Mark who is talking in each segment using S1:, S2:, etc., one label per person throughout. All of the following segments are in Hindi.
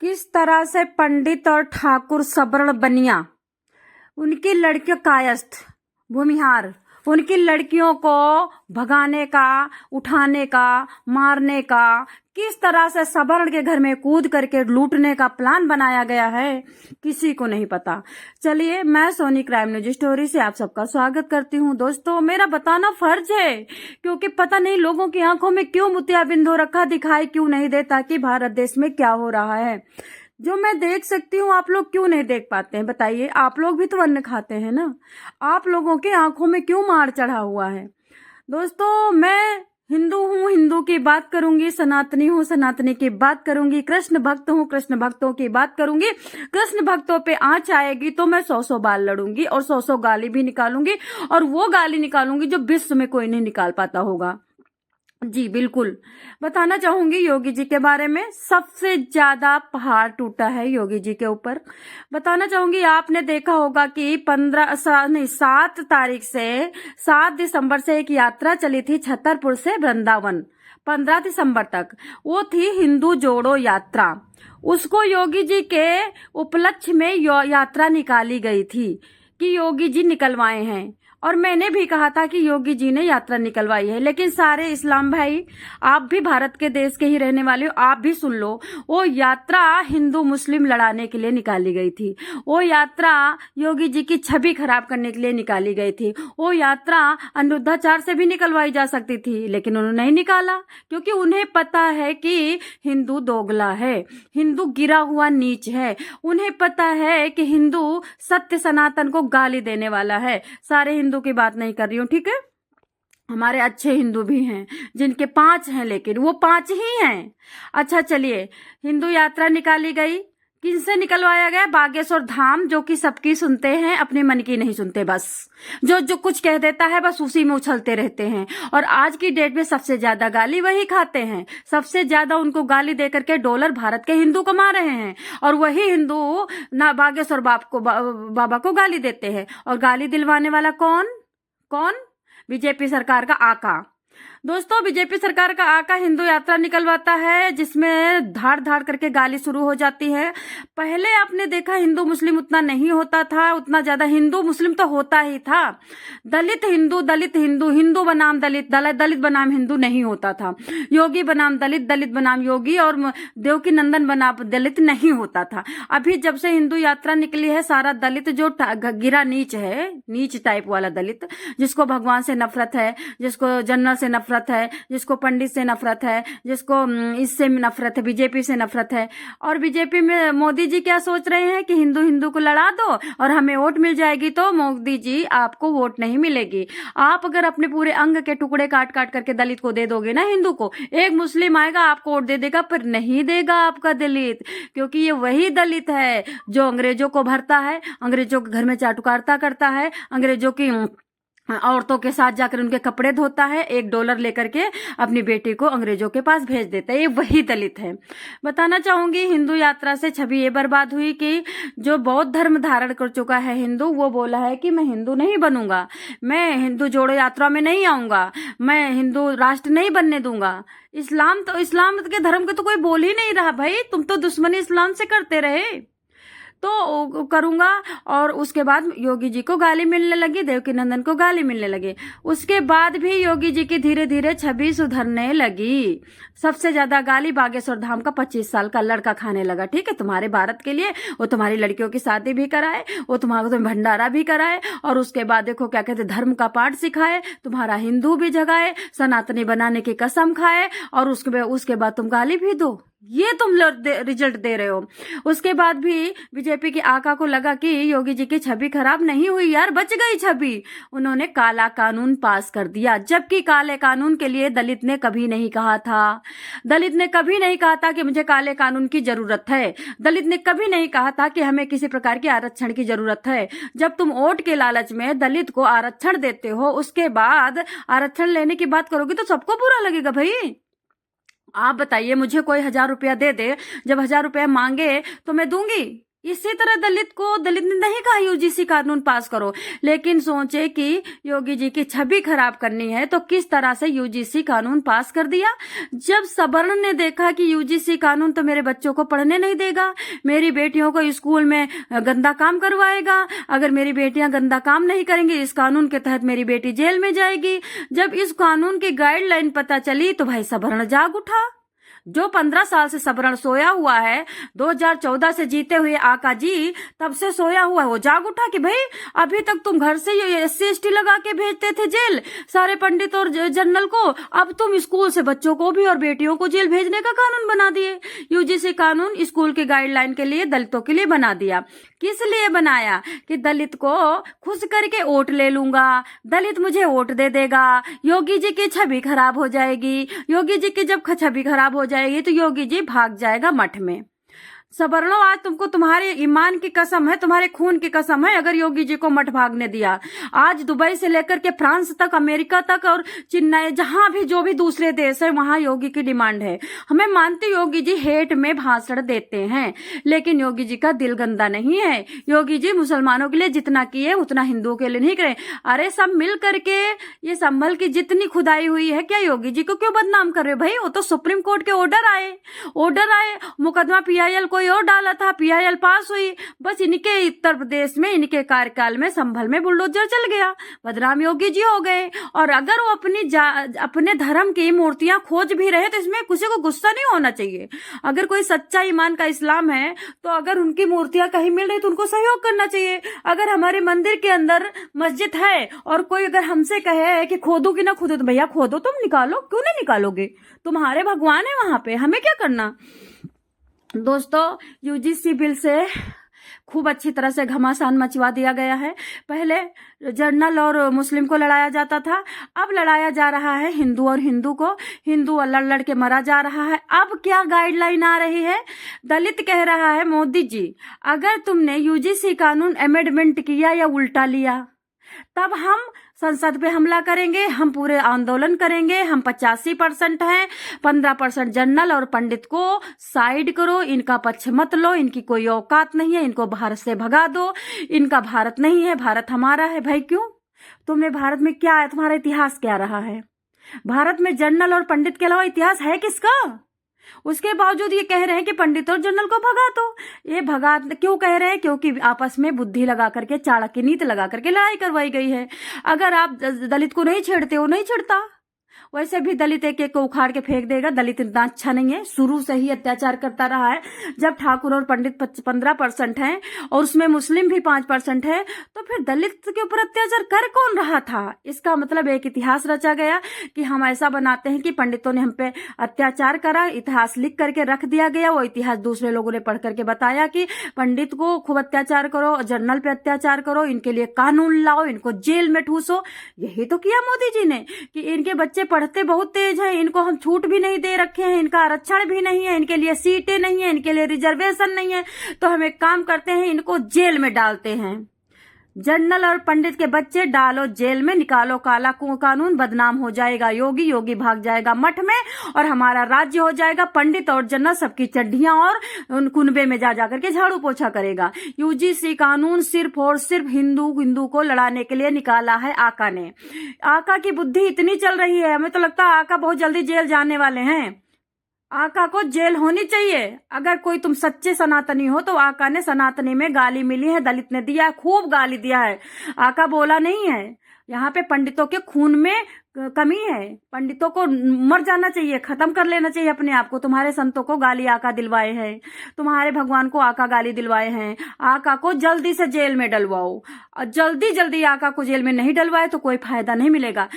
S1: किस तरह से पंडित और ठाकुर सबरण बनिया, उनकी लड़कियों कायस्थ भूमिहार, उनकी लड़कियों को भगाने का, उठाने का, मारने का, किस तरह से सबरण के घर में कूद करके लूटने का प्लान बनाया गया है, किसी को नहीं पता। चलिए, मैं सोनी क्राइम न्यूज स्टोरी से आप सबका स्वागत करती हूँ। दोस्तों, मेरा बताना फर्ज है, क्योंकि पता नहीं लोगों की आंखों में क्यों मोतियाबिंद हो रखा दिखाई क्यों नहीं देता कि भारत देश में क्या हो रहा है। जो मैं देख सकती हूँ आप लोग क्यों नहीं देख पाते हैं, बताइए। आप लोग भी तो अन्न खाते हैं ना, आप लोगों के आंखों में क्यों मार चढ़ा हुआ है। दोस्तों, मैं हिंदू हूँ, हिंदू की बात करूंगी, सनातनी हूँ, सनातनी की बात करूंगी, कृष्ण भक्त हूँ, कृष्ण भक्तों की बात करूंगी। कृष्ण भक्तों पे आंच आएगी तो मैं 100 बाल लड़ूंगी और 100 गाली भी निकालूंगी, और वो गाली निकालूंगी जो विश्व में कोई नहीं निकाल पाता होगा। जी बिल्कुल, बताना चाहूंगी योगी जी के बारे में। सबसे ज्यादा पहाड़ टूटा है योगी जी के ऊपर। बताना चाहूंगी, आपने देखा होगा कि 7 तारीख से 7 दिसंबर से एक यात्रा चली थी छतरपुर से वृंदावन, 15 दिसंबर तक। वो थी हिंदू जोड़ो यात्रा। उसको योगी जी के उपलक्ष्य में यात्रा निकाली गई थी कि योगी जी निकलवाए हैं, और मैंने भी कहा था कि योगी जी ने यात्रा निकलवाई है। लेकिन सारे इस्लाम भाई, आप भी भारत के देश के ही रहने वाले हो, आप भी सुन लो, वो यात्रा हिंदू मुस्लिम लड़ाने के लिए निकाली गई थी। वो यात्रा योगी जी की छवि खराब करने के लिए निकाली गई थी। वो यात्रा अनिरुद्धाचार से भी निकलवाई जा सकती थी, लेकिन उन्होंने नहीं निकाला, क्योंकि उन्हें पता है कि हिंदू दोगला है, हिंदू गिरा हुआ नीच है। उन्हें पता है कि हिंदू सत्य सनातन को गाली देने वाला है। सारे हिंदू की बात नहीं कर रही हूँ, ठीक है। हमारे अच्छे हिंदू भी हैं, जिनके 5 हैं, लेकिन वो 5 ही हैं। अच्छा चलिए, हिंदू यात्रा निकाली गई। किनसे निकलवाया गया? बागेश्वर धाम, जो कि सबकी सुनते हैं, अपने मन की नहीं सुनते। बस जो कुछ कह देता है बस उसी में उछलते रहते हैं, और आज की डेट में सबसे ज्यादा गाली वही खाते हैं। सबसे ज्यादा उनको गाली देकर के डॉलर भारत के हिंदू कमा रहे हैं, और वही हिंदू ना बागेश्वर बाबा को गाली देते हैं। और गाली दिलवाने वाला कौन? बीजेपी सरकार का आका। दोस्तों, बीजेपी सरकार का आका हिंदू यात्रा निकलवाता है, जिसमें धाड़ धाड़ करके गाली शुरू हो जाती है। पहले आपने देखा हिंदू मुस्लिम उतना नहीं होता था, उतना ज्यादा हिंदू मुस्लिम तो होता ही था। दलित हिंदू, दलित हिंदू, हिंदू बनाम दलित, दलित बनाम हिंदू नहीं होता था। योगी बनाम दलित, दलित बनाम योगी, और देवकी नंदन बनाम दलित नहीं होता था। अभी जब से हिंदू यात्रा निकली है, सारा दलित जो गिरा नीच है, नीच टाइप वाला दलित, जिसको भगवान से नफरत है, जिसको जनरल से नफरत है, जिसको पंडित से नफरत है, जिसको इससे नफरत है, बीजेपी से नफरत है। और बीजेपी में मोदी जी क्या सोच रहे हैं कि हिंदू हिंदू को लड़ा दो और हमें वोट मिल जाएगी। तो मोदी जी, आपको वोट नहीं मिलेगी। आप अगर अपने पूरे अंग के टुकड़े काट काट करके दलित को दे दोगे ना, हिंदू को, एक मुस्लिम आएगा आपको वोट दे देगा, पर नहीं देगा आपका दलित, क्योंकि ये वही दलित है जो अंग्रेजों को भरता है, अंग्रेजों के घर में चाटुकारिता करता है, अंग्रेजों की औरतों के साथ जाकर उनके कपड़े धोता है, $1 लेकर के अपनी बेटी को अंग्रेजों के पास भेज देता है। ये वही दलित है। बताना चाहूंगी, हिंदू यात्रा से छवि ये बर्बाद हुई कि जो बौद्ध धर्म धारण कर चुका है हिंदू, वो बोला है कि मैं हिंदू नहीं बनूंगा, मैं हिंदू जोड़ो यात्रा में नहीं आऊंगा, मैं हिंदू राष्ट्र नहीं बनने दूंगा। इस्लाम के धर्म के तो कोई बोल ही नहीं रहा भाई, तुम तो दुश्मनी इस्लाम से करते रहे, तो करूंगा। और उसके बाद योगी जी को गाली मिलने लगी, देवकी नंदन को गाली मिलने लगी। उसके बाद भी योगी जी की धीरे धीरे छवि सुधरने लगी। सबसे ज्यादा गाली बागेश्वर धाम का 25 साल का लड़का खाने लगा। ठीक है, तुम्हारे भारत के लिए वो तुम्हारी लड़कियों की शादी भी कराए, वो तुम्हें भंडारा भी कराए, और उसके बाद देखो क्या कहते, धर्म का पाठ सिखाए, तुम्हारा हिंदू भी जगाए, सनातनी बनाने की कसम खाए, और उसके बाद तुम गाली भी दो। ये तुम रिजल्ट दे रहे हो। उसके बाद भी बीजेपी के आका को लगा कि योगी जी की छवि खराब नहीं हुई यार, बच गई छवि। उन्होंने काला कानून पास कर दिया, जबकि काले कानून के लिए दलित ने कभी नहीं कहा था। दलित ने कभी नहीं कहा था कि मुझे काले कानून की जरूरत है। दलित ने कभी नहीं कहा था कि हमें किसी प्रकार के आरक्षण की जरूरत है। जब तुम वोट के लालच में दलित को आरक्षण देते हो, उसके बाद आरक्षण लेने की बात करोगे तो सबको बुरा लगेगा भाई। आप बताइए, मुझे कोई 1000 रुपया दे दे, जब 1000 रुपया मांगे तो मैं दूंगी? इसी तरह दलित ने नहीं कहा यूजीसी कानून पास करो, लेकिन सोचे कि योगी जी की छवि खराब करनी है तो किस तरह से यूजीसी कानून पास कर दिया। जब सवर्ण ने देखा कि यूजीसी कानून तो मेरे बच्चों को पढ़ने नहीं देगा, मेरी बेटियों को स्कूल में गंदा काम करवाएगा, अगर मेरी बेटियां गंदा काम नहीं करेंगी इस कानून के तहत मेरी बेटी जेल में जाएगी। जब इस कानून की गाइडलाइन पता चली तो भाई सवर्ण जाग उठा। जो 15 साल से सवर्ण सोया हुआ है, 2014 से जीते हुए आका जी तब से सोया हुआ है, वो जाग उठा कि भाई अभी तक तुम घर से SC ST लगा के भेजते थे जेल सारे पंडित और जनरल को, अब तुम स्कूल से बच्चों को भी और बेटियों को जेल भेजने का कानून बना दिए। यूजीसी कानून स्कूल के गाइडलाइन के लिए दलितों के लिए बना दिया। किस लिए बनाया? कि दलित को खुश करके वोट ले लूंगा, दलित मुझे वोट दे देगा, योगी जी की छवि खराब हो जाएगी, योगी जी की जब छवि खराब हो जाएगी तो योगी जी भाग जाएगा मठ में। सवर्णों, आज तुमको तुम्हारे ईमान की कसम है, तुम्हारे खून की कसम है, अगर योगी जी को मठ भागने दिया। आज दुबई से लेकर के फ्रांस तक, अमेरिका तक और चेन्नई, जहां भी जो भी दूसरे देश है वहां योगी की डिमांड है। हमें मानते योगी जी हेट में भाषण देते हैं, लेकिन योगी जी का दिल गंदा नहीं है। योगी जी मुसलमानों के लिए जितना किए उतना हिंदुओं के लिए नहीं करे। अरे सब मिल करके ये संभल की जितनी खुदाई हुई है, क्या योगी जी को क्यों बदनाम कर रहे भाई? वो तो सुप्रीम कोर्ट के ऑर्डर आए, मुकदमा PIL कोई और डाला था, PIL पास हुई, बस इनके उत्तर प्रदेश में इनके कार्यकाल में संभल में बुलडोजर चल गया, बदनाम योगी जी हो गए। और अगर वो अपने धर्म की मूर्तियां खोज भी रहे तो इसमें किसी को गुस्सा नहीं होना चाहिए। अगर कोई सच्चा ईमान का इस्लाम है तो अगर उनकी मूर्तियां कहीं मिल रही तो उनको सहयोग करना चाहिए। अगर हमारे मंदिर के अंदर मस्जिद है और कोई अगर हमसे कहे कि खोदो कि ना खोदो, तो भैया खोदो, तुम निकालो, क्यों नहीं निकालोगे? तुम्हारे भगवान है वहां पे, हमें क्या करना। दोस्तों, यूजीसी बिल से खूब अच्छी तरह से घमासान मचवा दिया गया है। पहले जर्नल और मुस्लिम को लड़ाया जाता था, अब लड़ाया जा रहा है हिंदू और हिंदू को। हिंदू लड़ के मरा जा रहा है। अब क्या गाइडलाइन आ रही है? दलित कह रहा है मोदी जी, अगर तुमने यूजीसी कानून अमेंडमेंट किया या उल्टा लिया तब हम संसद पे हमला करेंगे, हम पूरे आंदोलन करेंगे। हम 85% हैं, 15% जनरल और पंडित को साइड करो, इनका पक्ष मत लो, इनकी कोई औकात नहीं है, इनको भारत से भगा दो, इनका भारत नहीं है, भारत हमारा है। भाई क्यों? तुमने भारत में क्या है, तुम्हारा इतिहास क्या रहा है? भारत में जनरल और पंडित के अलावा इतिहास है किसका? उसके बावजूद ये कह रहे हैं कि पंडित और जनरल को भगा दो। ये भगा क्यों कह रहे हैं? क्योंकि आपस में बुद्धि लगा करके, चाणक्य नीति लगा करके लड़ाई करवाई गई है। अगर आप दलित को नहीं छेड़ते हो, नहीं छेड़ता, वैसे भी दलित एक एक को उखाड़ के फेंक देगा। दलित इतना अच्छा नहीं है, शुरू से ही अत्याचार करता रहा है। जब ठाकुर और पंडित 15% हैं और उसमें मुस्लिम भी 5% है, तो फिर दलित के ऊपर अत्याचार कर कौन रहा था? इसका मतलब एक इतिहास रचा गया कि हम ऐसा बनाते हैं कि पंडितों ने हम पे अत्याचार करा, इतिहास लिख करके रख दिया गया। वो इतिहास दूसरे लोगों ने पढ़ करके बताया कि पंडित को खूब अत्याचार करो, जनरल पे अत्याचार करो, इनके लिए कानून लाओ, इनको जेल में ठूसो। यही तो किया मोदी जी ने कि इनके बच्चे पढ़ते बहुत तेज हैं, इनको हम छूट भी नहीं दे रखे हैं, इनका आरक्षण भी नहीं है, इनके लिए सीटें नहीं है, इनके लिए रिजर्वेशन नहीं है, तो हम एक काम करते हैं, इनको जेल में डालते हैं। जनरल और पंडित के बच्चे डालो जेल में, निकालो काला कानून, बदनाम हो जाएगा योगी भाग जाएगा मठ में और हमारा राज्य हो जाएगा। पंडित और जनरल सबकी चड्डियां और उन कुनबे में जा करके झाड़ू पोछा करेगा। यूजीसी कानून सिर्फ और सिर्फ हिंदू को लड़ाने के लिए निकाला है आका ने। आका की बुद्धि इतनी चल रही है, हमें तो लगता है आका बहुत जल्दी जेल जाने वाले हैं। आका को जेल होनी चाहिए। अगर कोई तुम सच्चे सनातनी हो तो आका ने सनातनी में गाली मिली है, दलित ने दिया है, खूब गाली दिया है, आका बोला नहीं है। यहाँ पे पंडितों के खून में कमी है, पंडितों को मर जाना चाहिए, खत्म कर लेना चाहिए अपने आप को। तुम्हारे संतों को गाली आका दिलवाए हैं, तुम्हारे भगवान को आका गाली दिलवाए हैं। आका को जल्दी से जेल में डलवाओ, और जल्दी आका को जेल में नहीं डलवाए तो कोई फायदा नहीं मिलेगा।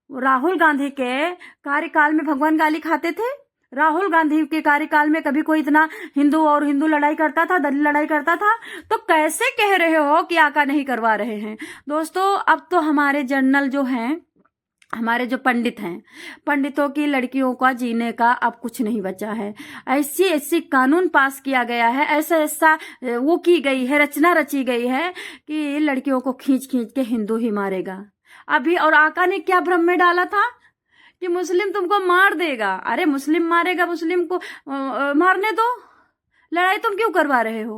S1: राहुल गांधी के कार्यकाल में भगवान गाली खाते थे? राहुल गांधी के कार्यकाल में कभी कोई इतना हिंदू लड़ाई करता था, दलित लड़ाई करता था? तो कैसे कह रहे हो कि आका नहीं करवा रहे हैं? दोस्तों, अब तो हमारे जनरल जो हैं, हमारे जो पंडित हैं, पंडितों की लड़कियों का जीने का अब कुछ नहीं बचा है। ऐसी कानून पास किया गया है, ऐसा वो की गई है, रचना रची गई है कि लड़कियों को खींच के हिंदू ही मारेगा। अभी और आका ने क्या भ्रम में डाला था कि मुस्लिम तुमको मार देगा। अरे मुस्लिम मारेगा, मुस्लिम को मारने दो, लड़ाई तुम क्यों करवा रहे हो?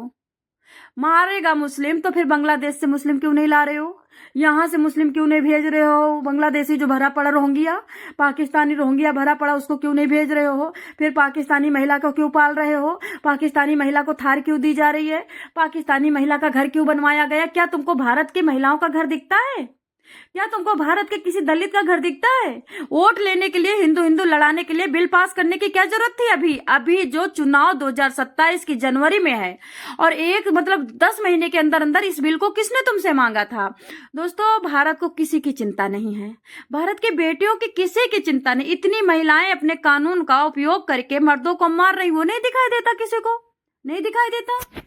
S1: मारेगा मुस्लिम तो फिर बांग्लादेश से मुस्लिम क्यों नहीं ला रहे हो? यहाँ से मुस्लिम क्यों नहीं भेज रहे हो? बांग्लादेशी जो भरा पड़ा रोहिंग्या, पाकिस्तानी रोहिंग्या भरा पड़ा, उसको क्यों नहीं भेज रहे हो? फिर पाकिस्तानी महिला को क्यों पाल रहे हो? पाकिस्तानी महिला को थार क्यों दी जा रही है? पाकिस्तानी महिला का घर क्यों बनवाया गया? क्या तुमको भारत की महिलाओं का घर दिखता है? क्या तुमको भारत के किसी दलित का घर दिखता है? वोट लेने के लिए, हिंदू हिंदू लड़ाने के लिए बिल पास करने की क्या जरूरत थी? अभी जो चुनाव 2027 की जनवरी में है और एक मतलब 10 महीने के अंदर अंदर इस बिल को किसने तुमसे मांगा था? दोस्तों, भारत को किसी की चिंता नहीं है, भारत की बेटियों की किसी की चिंता नहीं। इतनी महिलाएं अपने कानून का उपयोग करके मर्दों को मार रही, वो नहीं दिखाई देता, किसी को नहीं दिखाई देता।